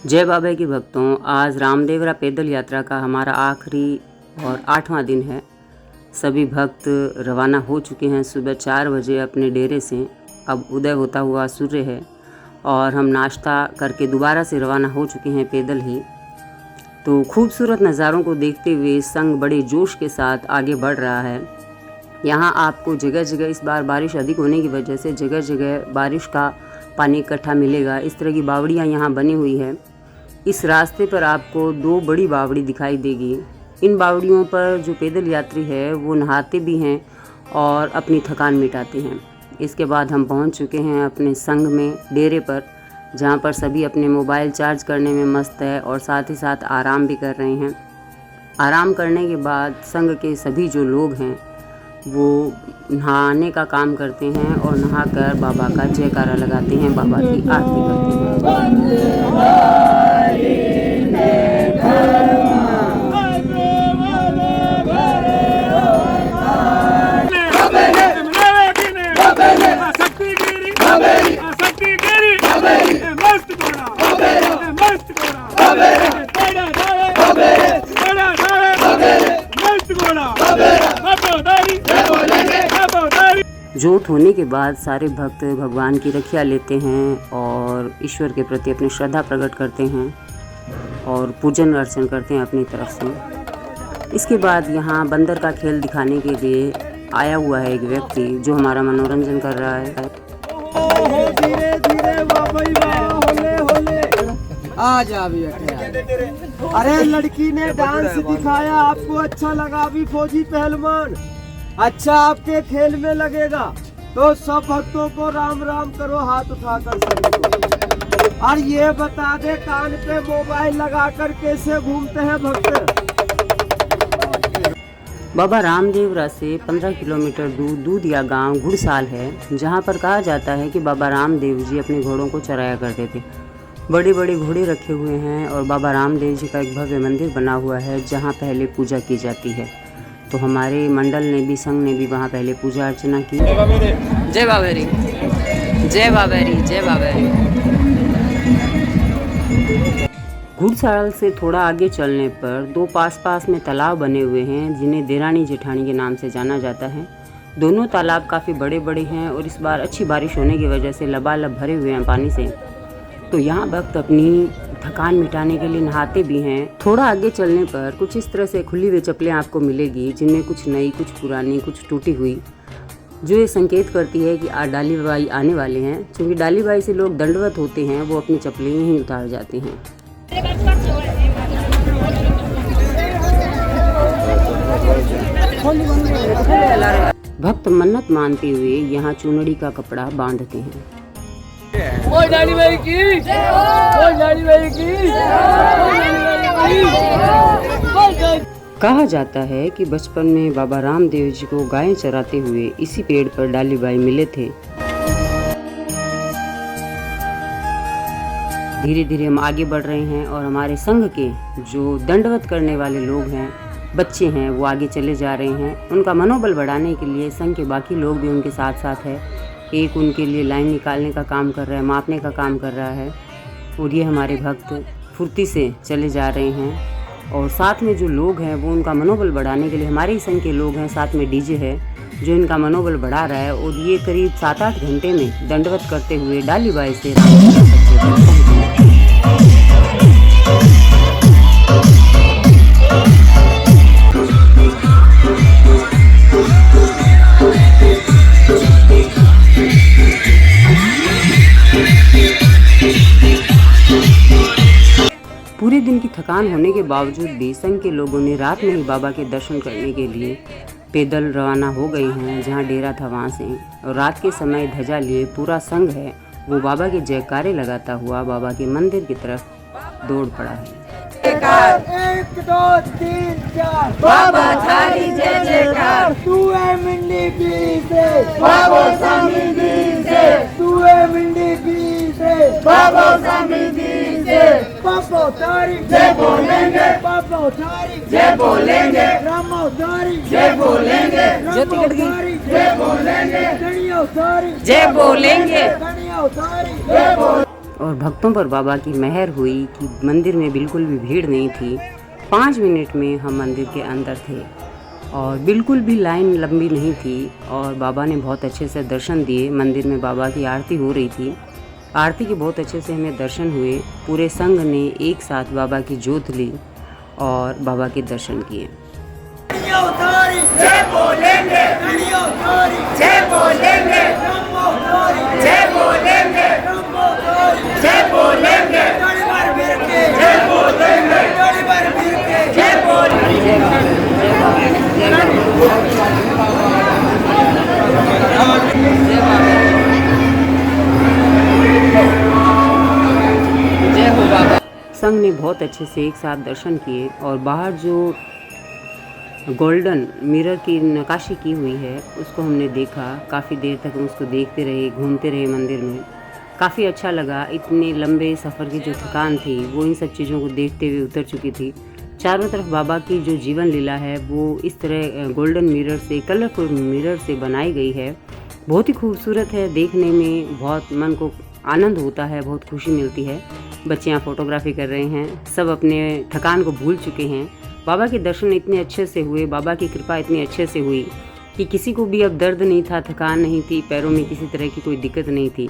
जय बाबा की भक्तों, आज रामदेवरा पैदल यात्रा का हमारा आखिरी और 8वां दिन है। सभी भक्त रवाना हो चुके हैं सुबह 4 बजे अपने डेरे से। अब उदय होता हुआ सूर्य है और हम नाश्ता करके दोबारा से रवाना हो चुके हैं पैदल ही। तो खूबसूरत नज़ारों को देखते हुए संघ बड़े जोश के साथ आगे बढ़ रहा है। यहाँ आपको जगह जगह इस बार बारिश अधिक होने की वजह से जगह जगह बारिश का पानी इकट्ठा मिलेगा। इस तरह की बावड़ियाँ यहाँ बनी हुई है। इस रास्ते पर आपको 2 बड़ी बावड़ी दिखाई देगी। इन बावड़ियों पर जो पैदल यात्री है वो नहाते भी हैं और अपनी थकान मिटाते हैं। इसके बाद हम पहुंच चुके हैं अपने संघ में डेरे पर, जहां पर सभी अपने मोबाइल चार्ज करने में मस्त है और साथ ही साथ आराम भी कर रहे हैं। आराम करने के बाद संघ के सभी जो लोग हैं वो नहाने का काम करते हैं और नहाकर बाबा का जयकारा लगाते हैं, बाबा की आरती करते जोत होने के बाद सारे भक्त भगवान की रखिया लेते हैं और ईश्वर के प्रति अपनी श्रद्धा प्रकट करते हैं और पूजन अर्चन करते हैं अपनी तरफ से। इसके बाद यहाँ बंदर का खेल दिखाने के लिए आया हुआ है एक व्यक्ति जो हमारा मनोरंजन कर रहा है। धीरे धीरे आ जा भी। अरे लड़की ने डांस दिखाया, आपको अच्छा लगा भी फौजी पहलवान? अच्छा आपके खेल में लगेगा तो सब भक्तों को राम राम करो हाथ उठाकर सभी को। और ये बता दे कान पे मोबाइल लगाकर कैसे घूमते हैं भक्त। बाबा रामदेवरा से 15 किलोमीटर दूर दूधिया गांव घुड़साल है, जहां पर कहा जाता है कि बाबा रामदेव जी अपने घोड़ों को चराया करते थे। बड़े बड़े घोड़े रखे हुए हैं और बाबा रामदेव जी का एक भव्य मंदिर बना हुआ है जहां पहले पूजा की जाती है। तो हमारे मंडल ने भी, संघ ने भी वहाँ पहले पूजा अर्चना की। जय बाबेरी, जय बाबेरी, जय बाबेरी। घुड़साल से थोड़ा आगे चलने पर 2 पास में तालाब बने हुए हैं जिन्हें देरानी जेठानी के नाम से जाना जाता है। दोनों तालाब काफ़ी बड़े बड़े हैं और इस बार अच्छी बारिश होने की वजह से लबालब भरे हुए हैं पानी से। तो यहाँ भक्त अपनी थकान मिटाने के लिए नहाते भी हैं। थोड़ा आगे चलने पर कुछ इस तरह से खुली हुई चप्पलें आपको मिलेगी, जिनमें कुछ नई, कुछ पुरानी, कुछ टूटी हुई, जो ये संकेत करती है कि आज डाली बाई आने वाले हैं। क्योंकि डाली बाई से लोग दंडवत होते हैं, वो अपनी चप्पलें यहीं उतार जाते हैं। भक्त मन्नत मानते हुए यहाँ चुनड़ी का कपड़ा बांधते हैं। ओए डाली भाई की, ओए डाली भाई की। कहा जाता है कि बचपन में बाबा रामदेव जी को गायें चराते हुए इसी पेड़ पर डाली बाई मिले थे। धीरे धीरे हम आगे बढ़ रहे हैं और हमारे संघ के जो दंडवत करने वाले लोग हैं, बच्चे हैं, वो आगे चले जा रहे हैं। उनका मनोबल बढ़ाने के लिए संघ के बाकी लोग भी उनके साथ साथ है। एक उनके लिए लाइन निकालने का काम कर रहा है, मापने का काम कर रहा है। और ये हमारे भक्त फुर्ती से चले जा रहे हैं और साथ में जो लोग हैं वो उनका मनोबल बढ़ाने के लिए, हमारे ही संघ के लोग हैं, साथ में डीजे है जो इनका मनोबल बढ़ा रहा है। और ये करीब 7-8 घंटे में दंडवत करते हुए डाली बाई से पूरे दिन की थकान होने के बावजूद भी संघ के लोगों ने रात में ही बाबा के दर्शन करने के लिए पैदल रवाना हो गए हैं, जहां डेरा था वहां से। और रात के समय ध्वजा लिए पूरा संघ है वो बाबा के जयकारे लगाता हुआ बाबा के मंदिर की तरफ दौड़ पड़ा है। 1 2 3 4 बाबा थारी जय जयकार। तू है मिंडी पी से बाबा समिति से, तू है मिंडी पी से बाबा समिति से। पापा थारी जय बोलेंगे, पापा थारी जय बोलेंगे, रामो थारी जय बोलेंगे, रामो थारी जय बोलेंगे, कनिया थारी जय बोलेंगे, कनिया थारी जय बोलेंगे। और भक्तों पर बाबा की मेहर हुई कि मंदिर में बिल्कुल भी भीड़ नहीं थी। 5 मिनट में हम मंदिर के अंदर थे और बिल्कुल भी लाइन लंबी नहीं थी और बाबा ने बहुत अच्छे से दर्शन दिए। मंदिर में बाबा की आरती हो रही थी। आरती के बहुत अच्छे से हमें दर्शन हुए। पूरे संघ ने एक साथ बाबा की जोत ली और बाबा के दर्शन किए। जय बोलेंगे, जय बोलेंगे, जय बोलेंगे, जय बोलेंगे, जय बोलेंगे, जय संघ ने बहुत अच्छे से एक साथ दर्शन किए और बाहर जो गोल्डन मिरर की नक्काशी की हुई है उसको हमने देखा। काफ़ी देर तक हम उसको देखते रहे, घूमते रहे मंदिर में। काफ़ी अच्छा लगा। इतने लंबे सफ़र की जो थकान थी वो इन सब चीज़ों को देखते हुए उतर चुकी थी। चारों तरफ बाबा की जो जीवन लीला है वो इस तरह गोल्डन मिरर से, कलरफुल मिरर से बनाई गई है। बहुत ही खूबसूरत है, देखने में बहुत मन को आनंद होता है, बहुत खुशी मिलती है। बच्चे यहाँ फ़ोटोग्राफी कर रहे हैं, सब अपने थकान को भूल चुके हैं। बाबा के दर्शन इतने अच्छे से हुए, बाबा की कृपा इतनी अच्छे से हुई कि किसी को भी अब दर्द नहीं था, थकान नहीं थी, पैरों में किसी तरह की कोई दिक्कत नहीं थी।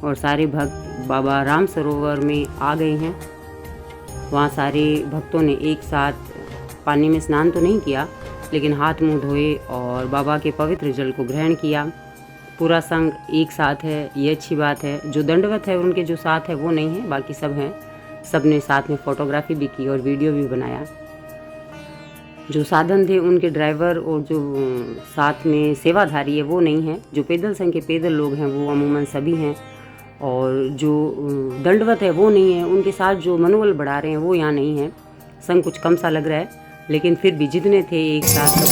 और सारे भक्त बाबा राम सरोवर में आ गए हैं। वहाँ सारे भक्तों ने एक साथ पानी में स्नान तो नहीं किया, लेकिन हाथ मुंह धोए और बाबा के पवित्र जल को ग्रहण किया। पूरा संघ एक साथ है, ये अच्छी बात है। जो दंडवत है उनके जो साथ है वो नहीं है, बाकी सब हैं। सब ने साथ में फ़ोटोग्राफी भी की और वीडियो भी बनाया। जो साधन थे उनके ड्राइवर और जो साथ में सेवाधारी है वो नहीं है। जो पैदल संघ के पैदल लोग हैं वो अमूमन सभी हैं। और जो दंडवत है वो नहीं है। उनके साथ जो मनोबल बढ़ा रहे हैं वो यहाँ नहीं है। संघ कुछ कम सा लग रहा है, लेकिन फिर भी जितने थे एक साथ।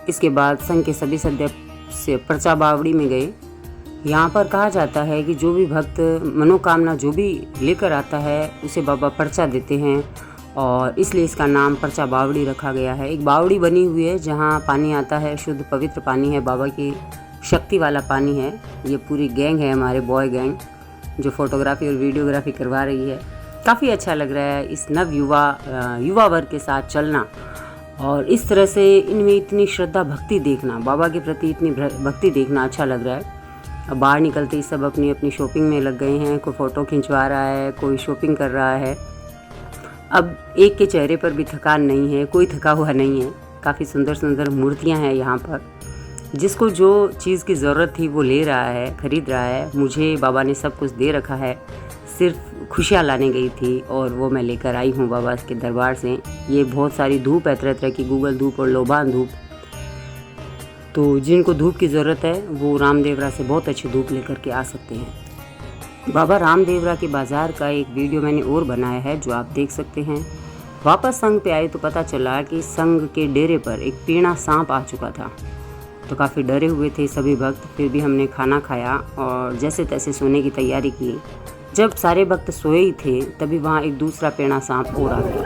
इसके बाद संघ के सभी सदस्य पर्चा बावड़ी में गए। यहाँ पर कहा जाता है कि जो भी भक्त मनोकामना जो भी लेकर आता है उसे बाबा पर्चा देते हैं और इसलिए इसका नाम पर्चा बावड़ी रखा गया है। एक बावड़ी बनी हुई है जहाँ पानी आता है, शुद्ध पवित्र पानी है, बाबा की शक्ति वाला पानी है। ये पूरी गैंग है, हमारे बॉय गैंग, जो फोटोग्राफी और वीडियोग्राफी करवा रही है। काफ़ी अच्छा लग रहा है इस नव युवा वर्ग के साथ चलना और इस तरह से इनमें इतनी श्रद्धा भक्ति देखना, बाबा के प्रति इतनी भक्ति देखना अच्छा लग रहा है। अब बाहर निकलते ही सब अपनी अपनी शॉपिंग में लग गए हैं। कोई फ़ोटो खिंचवा रहा है, कोई शॉपिंग कर रहा है। अब एक के चेहरे पर भी थकान नहीं है, कोई थका हुआ नहीं है। काफ़ी सुंदर सुंदर मूर्तियां हैं यहाँ पर। जिसको जो चीज़ की ज़रूरत थी वो ले रहा है, ख़रीद रहा है। मुझे बाबा ने सब कुछ दे रखा है, सिर्फ खुशियाँ लाने गई थी और वो मैं लेकर आई हूँ बाबा के दरबार से। ये बहुत सारी धूप है, तरह तरह की गूगल धूप और लोबान धूप। तो जिनको धूप की ज़रूरत है वो रामदेवरा से बहुत अच्छी धूप लेकर के आ सकते हैं। बाबा रामदेवरा के बाज़ार का एक वीडियो मैंने और बनाया है जो आप देख सकते हैं। वापस संघ पे आए तो पता चला कि संघ के डेरे पर एक पीणा सांप आ चुका था। तो काफ़ी डरे हुए थे सभी भक्त। फिर भी हमने खाना खाया और जैसे तैसे सोने की तैयारी की। जब सारे भक्त सोए ही थे तभी वहाँ एक दूसरा पेड़ा सांप और आ गया।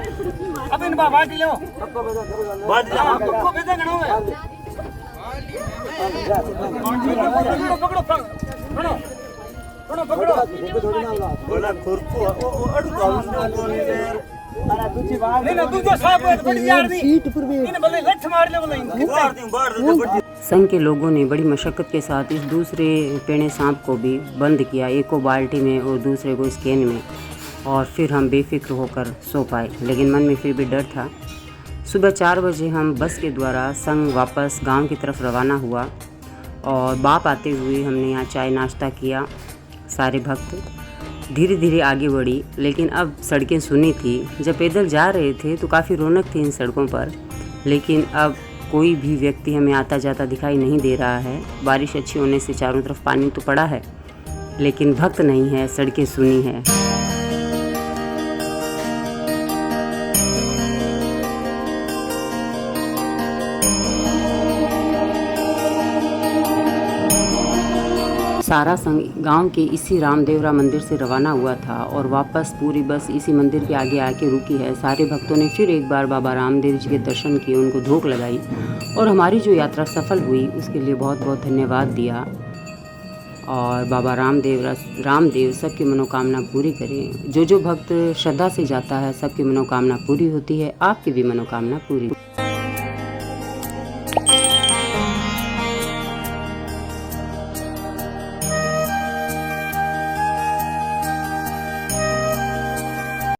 संघ के लोगों ने बड़ी मशक्कत के साथ इस दूसरे पेड़े सांप को भी बंद किया, एक को बाल्टी में और दूसरे को इस कैन में, और फिर हम बेफिक्र होकर सो पाए। लेकिन मन में फिर भी डर था। सुबह 4 बजे हम बस के द्वारा संघ वापस गांव की तरफ रवाना हुआ और बाप आते हुए हमने यहाँ चाय नाश्ता किया। सारे भक्त धीरे धीरे आगे बढ़ी, लेकिन अब सड़कें सुनी थी। जब पैदल जा रहे थे तो काफ़ी रौनक थी इन सड़कों पर, लेकिन अब कोई भी व्यक्ति हमें आता जाता दिखाई नहीं दे रहा है। बारिश अच्छी होने से चारों तरफ पानी तो पड़ा है, लेकिन भक्त नहीं है, सड़कें सुनी है। सारा संघ गांव के इसी रामदेवरा मंदिर से रवाना हुआ था और वापस पूरी बस इसी मंदिर के आगे आके रुकी है। सारे भक्तों ने फिर एक बार बाबा रामदेव जी के दर्शन किए, उनको धूप लगाई और हमारी जो यात्रा सफल हुई उसके लिए बहुत बहुत धन्यवाद दिया। और बाबा रामदेव सबकी मनोकामना पूरी करें। जो भक्त श्रद्धा से जाता है सबकी मनोकामना पूरी होती है, आपकी भी मनोकामना पूरी।